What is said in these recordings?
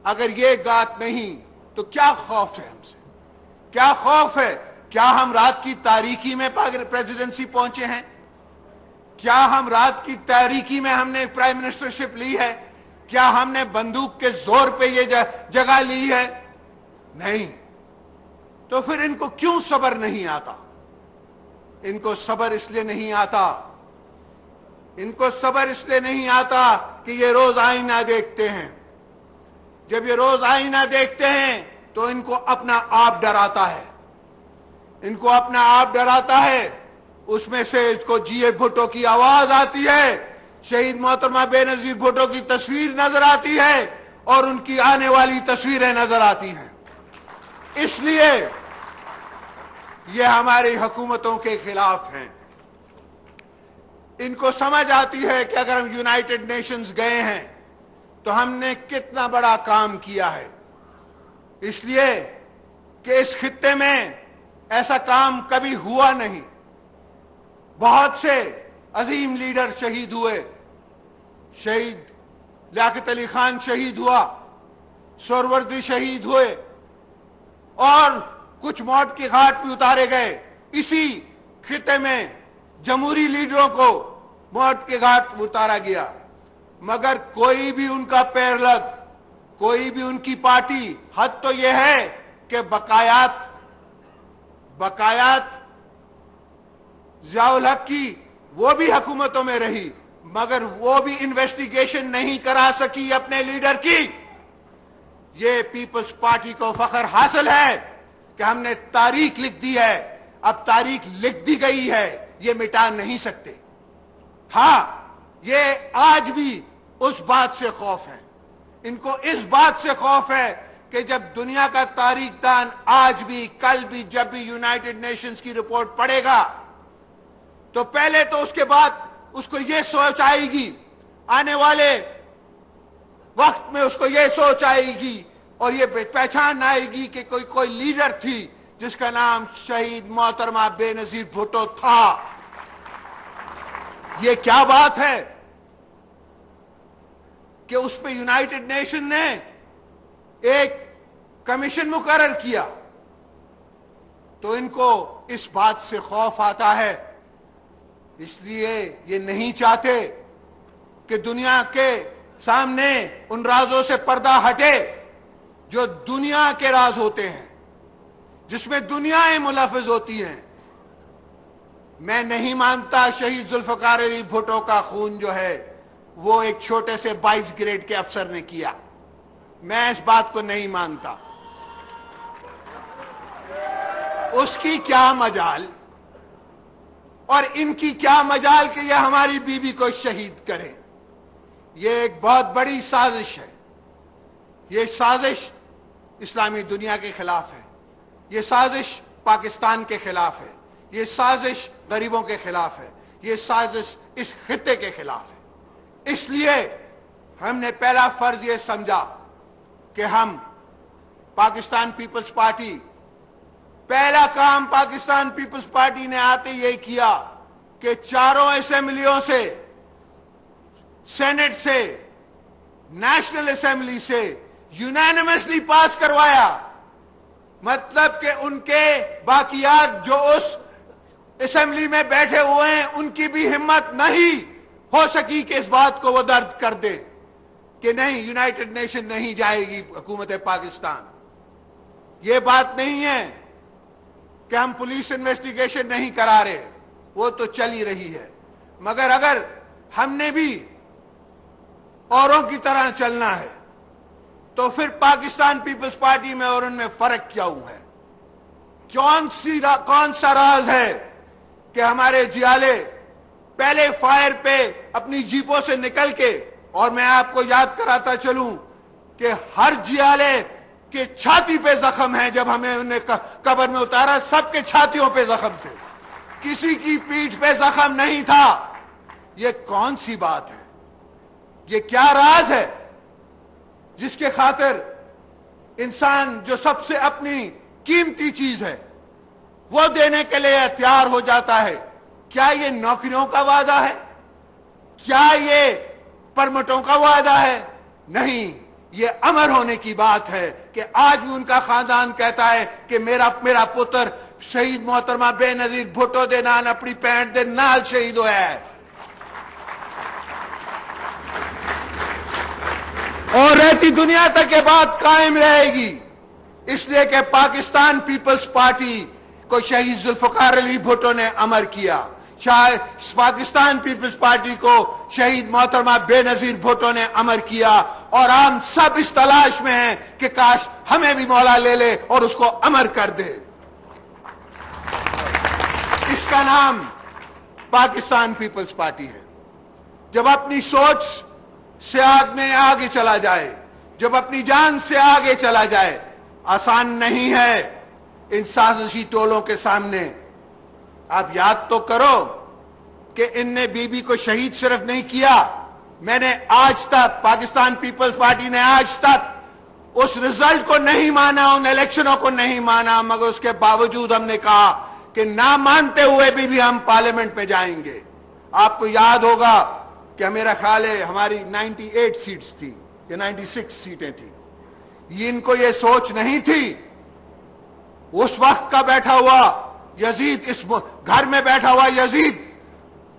اگر یہ بات نہیں تو کیا خوف ہے ہم سے؟ کیا خوف ہے؟ کیا ہم رات کی تاریکی میں پریزیڈنسی پہنچے ہیں؟ کیا ہم رات کی تاریکی میں ہم نے پرائم منسٹرشپ لی ہے؟ کیا ہم نے بندوق کے زور پہ یہ جگہ لی ہے؟ نہیں. تو پھر ان کو کیوں صبر نہیں آتا؟ ان کو صبر اس لیے نہیں آتا، ان کو صبر اس لیے نہیں آتا کہ یہ روز آئینہ دیکھتے ہیں. جب یہ روز آئینہ دیکھتے ہیں تو ان کو اپنا آپ ڈراتا ہے، ان کو اپنا آپ ڈراتا ہے. اس میں سے اس کو جی اے بھٹو کی آواز آتی ہے، شہید محترمہ بے نظیر بھٹو کی تصویر نظر آتی ہے اور ان کی آنے والی تصویریں نظر آتی ہیں. اس لیے یہ ہماری حکومتوں کے خلاف ہیں. ان کو سمجھ آتی ہے کہ اگر ہم یونائٹڈ نیشنز گئے ہیں تو ہم نے کتنا بڑا کام کیا ہے، اس لیے کہ اس خطے میں ایسا کام کبھی ہوا نہیں. بہت سے عظیم لیڈر شہید ہوئے، شہید لیاقت علی خان شہید ہوا، سہروردی شہید ہوئے، اور کچھ موت کی گھاٹ بھی اتارے گئے. اسی خطے میں جمہوری لیڈروں کو موت کے گھاٹ اتارا گیا، مگر کوئی بھی ان کا پیر لگ، کوئی بھی ان کی پارٹی، حد تو یہ ہے کہ بقایات ضیاء الحق کی وہ بھی حکومتوں میں رہی، مگر وہ بھی انویسٹیگیشن نہیں کرا سکی اپنے لیڈر کی. یہ پیپلز پارٹی کو فخر حاصل ہے کہ ہم نے تاریخ لکھ دی ہے. اب تاریخ لکھ دی گئی ہے، یہ مٹا نہیں سکتے. ہاں، یہ آج بھی اس بات سے خوف ہے، ان کو اس بات سے خوف ہے کہ جب دنیا کا تاریخ دان آج بھی کل بھی جب بھی یونائٹڈ نیشنز کی رپورٹ پڑھے گا تو پہلے تو اس کے بعد اس کو یہ سوچ آئے گی، آنے والے وقت میں اس کو یہ سوچ آئے گی اور یہ پہچان آئے گی کہ کوئی لیڈر تھی جس کا نام شہید محترمہ بے نظیر بھٹو تھا. یہ کیا بات ہے کہ اس پہ یونائٹڈ نیشن نے ایک کمیشن مقرر کیا تو ان کو اس بات سے خوف آتا ہے. اس لیے یہ نہیں چاہتے کہ دنیا کے سامنے ان رازوں سے پردہ ہٹے جو دنیا کے راز ہوتے ہیں، جس میں دنیایں ملفظ ہوتی ہیں. میں نہیں مانتا شہید ذوالفقار علی بھٹو کا خون جو ہے وہ ایک چھوٹے سے 22 گریڈ کے افسر نے کیا. میں اس بات کو نہیں مانتا. اس کی کیا مجال اور ان کی کیا مجال کہ یہ ہماری بیوی کو شہید کرے. یہ ایک بہت بڑی سازش ہے. یہ سازش اسلامی دنیا کے خلاف ہے، یہ سازش پاکستان کے خلاف ہے، یہ سازش غریبوں کے خلاف ہے، یہ سازش اس خطے کے خلاف ہے. اس لیے ہم نے پہلا فرض یہ سمجھا کہ ہم پاکستان پیپلز پارٹی، پہلا کام پاکستان پیپلز پارٹی نے آتے یہ کیا کہ چاروں اسمبلیوں سے، سینٹ سے، نیشنل اسمبلی سے یونینیمسلی پاس کروایا. مطلب کہ ان کے باقیات جو اس اسمبلی میں بیٹھے ہوئے ہیں ان کی بھی ہمت نہیں ہو سکی کہ اس بات کو وہ درد کر دے کہ نہیں، یونائٹڈ نیشن نہیں جائے گی حکومت پاکستان. یہ بات نہیں ہے کہ ہم پولیس انویسٹیگیشن نہیں کرا رہے، وہ تو چلی رہی ہے، مگر اگر ہم نے بھی اوروں کی طرح چلنا ہے تو پھر پاکستان پیپلز پارٹی میں اور ان میں فرق کیا ہے؟ کون سا راز ہے کہ ہمارے جیالے پہلے فائر پہ اپنی جیپوں سے نکل کے، اور میں آپ کو یاد کراتا چلوں کہ ہر جیالے کے چھاتی پہ زخم ہیں. جب ہمیں انہیں قبر میں اتارا سب کے چھاتیوں پہ زخم تھے، کسی کی پیٹھ پہ زخم نہیں تھا. یہ کون سی بات ہے؟ یہ کیا راز ہے جس کے خاطر انسان جو سب سے اپنی قیمتی چیز ہے وہ دینے کے لیے تیار ہو جاتا ہے؟ کیا یہ نوکریوں کا وعدہ ہے؟ کیا یہ پرمٹوں کا وعدہ ہے؟ نہیں، یہ امر ہونے کی بات ہے کہ آج بھی ان کا خاندان کہتا ہے کہ میرا پتر شہید محترمہ بے نظیر بھٹو دے نال اپنی پینٹ دے نال شہید ہوا ہے، اور رہتی دنیا تک یہ بات قائم رہے گی، اس لیے کہ پاکستان پیپلز پارٹی کو شہید ذوالفقار علی بھٹو نے امر کیا، پاکستان پیپلز پارٹی کو شہید محترمہ بے نظیر بھٹو نے امر کیا، اور ہم سب اس تلاش میں ہیں کہ کاش ہمیں بھی مولا لے لے اور اس کو امر کر دے۔ اس کا نام پاکستان پیپلز پارٹی ہے۔ جب اپنی سوچ سے آدمی آگے چلا جائے، جب اپنی جان سے آگے چلا جائے، آسان نہیں ہے ان سازشی ٹولوں کے سامنے۔ آپ یاد تو کرو کہ ان نے بی بی کو شہید صرف نہیں کیا، میں نے آج تک، پاکستان پیپلز پارٹی نے آج تک اس رزلٹ کو نہیں مانا، ان الیکشنوں کو نہیں مانا، مگر اس کے باوجود ہم نے کہا کہ نہ مانتے ہوئے بھی ہم پارلیمنٹ میں جائیں گے۔ آپ کو یاد ہوگا کہ میرا خیال ہے ہماری 98 سیٹس تھی یا 96 سیٹیں تھیں، ان کو یہ سوچ نہیں تھی، اس وقت کا بیٹھا ہوا یزید، اس گھر میں بیٹھا ہوا یزید،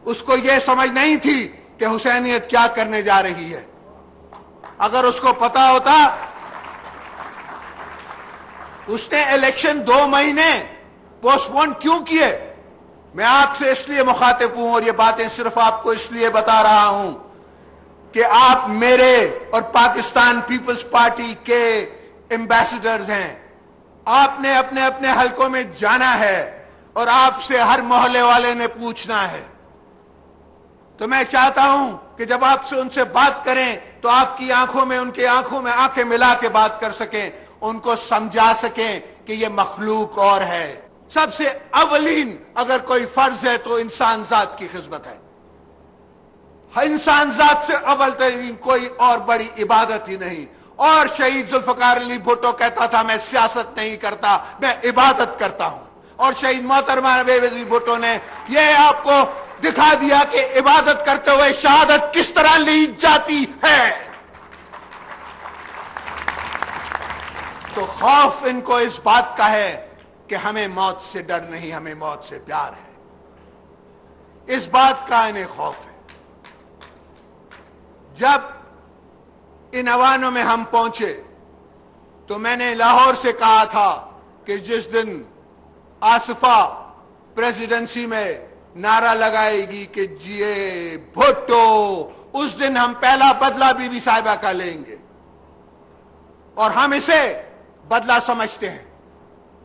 اس کو یہ سمجھ نہیں تھی کہ حسینیت کیا کرنے جا رہی ہے۔ اگر اس کو پتا ہوتا، اس نے الیکشن 2 مہینے پوسٹ پون کیوں کیے؟ میں آپ سے اس لیے مخاطب ہوں اور یہ باتیں صرف آپ کو اس لیے بتا رہا ہوں کہ آپ میرے اور پاکستان پیپلز پارٹی کے ایمبیسڈرز ہیں۔ آپ نے اپنے اپنے حلقوں میں جانا ہے اور آپ سے ہر محلے والے نے پوچھنا ہے۔ تو میں چاہتا ہوں کہ جب آپ سے ان سے بات کریں تو آپ کی آنکھوں میں، ان کی آنکھوں میں آنکھیں ملا کے بات کر سکیں، ان کو سمجھا سکیں کہ یہ مخلوق اور ہے۔ سب سے اولین اگر کوئی فرض ہے تو انسان ذات کی خدمت ہے۔ انسان ذات سے اول ترین کوئی اور بڑی عبادت ہی نہیں۔ اور شہید ذوالفقار علی بھٹو کہتا تھا میں سیاست نہیں کرتا، میں عبادت کرتا ہوں، اور شہید محترمہ بے نظیر بھٹو نے یہ آپ کو دکھا دیا کہ عبادت کرتے ہوئے شہادت کس طرح لی جاتی ہے۔ تو خوف ان کو اس بات کا ہے کہ ہمیں موت سے ڈر نہیں، ہمیں موت سے پیار ہے، اس بات کا انہیں خوف ہے۔ جب ان اوانوں میں ہم پہنچے تو میں نے لاہور سے کہا تھا کہ جس دن آصفہ پریزیڈنسی میں نعرہ لگائے گی کہ جیے بھٹو، اس دن ہم پہلا بدلہ بی بی صاحبہ کا لیں گے، اور ہم اسے بدلہ سمجھتے ہیں۔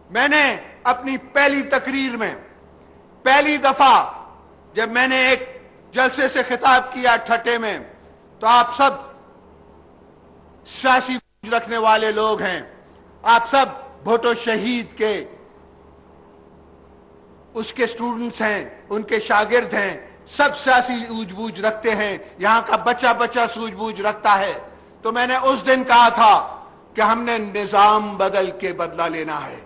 میں نے اپنی پہلی تقریر میں پہلی دفعہ جب میں نے ایک جلسے سے خطاب کیا ٹھٹے میں، تو آپ سب سیاسی رکھنے والے لوگ ہیں، آپ سب بھٹو شہید کے اس کے سٹوڈنٹس ہیں، ان کے شاگرد ہیں، سب سیاسی سوجھ بوجھ رکھتے ہیں، یہاں کا بچہ بچہ سوجھ بوجھ رکھتا ہے۔ تو میں نے اس دن کہا تھا کہ ہم نے نظام بدل کے بدلہ لینا ہے،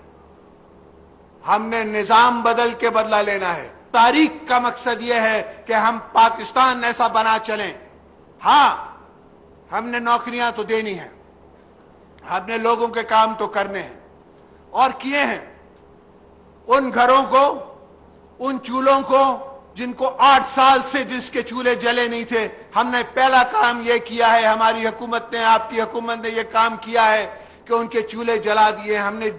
ہم نے نظام بدل کے بدلہ لینا ہے۔ تاریخ کا مقصد یہ ہے کہ ہم پاکستان ایسا بنا چلیں۔ ہاں، ہم نے نوکریاں تو دینی ہیں، ہم نے لوگوں کے کام تو کرنے ہیں اور کیے ہیں۔ ان گھروں کو، ان چولہوں کو جن کو 8 سال سے جس کے چولہے جلے نہیں تھے، ہم نے پہلا کام یہ کیا ہے، ہماری حکومت نے، آپ کی حکومت نے یہ کام کیا ہے کہ ان کے چولہے جلا دیے۔ ہم نے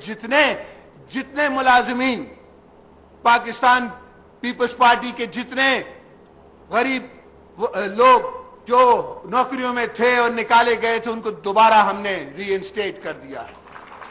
جتنے ملازمین پاکستان پیپلز پارٹی کے، جتنے غریب لوگ جو نوکریوں میں تھے اور نکالے گئے تھے، ان کو دوبارہ ہم نے ری انسٹیٹ کر دیا ہے۔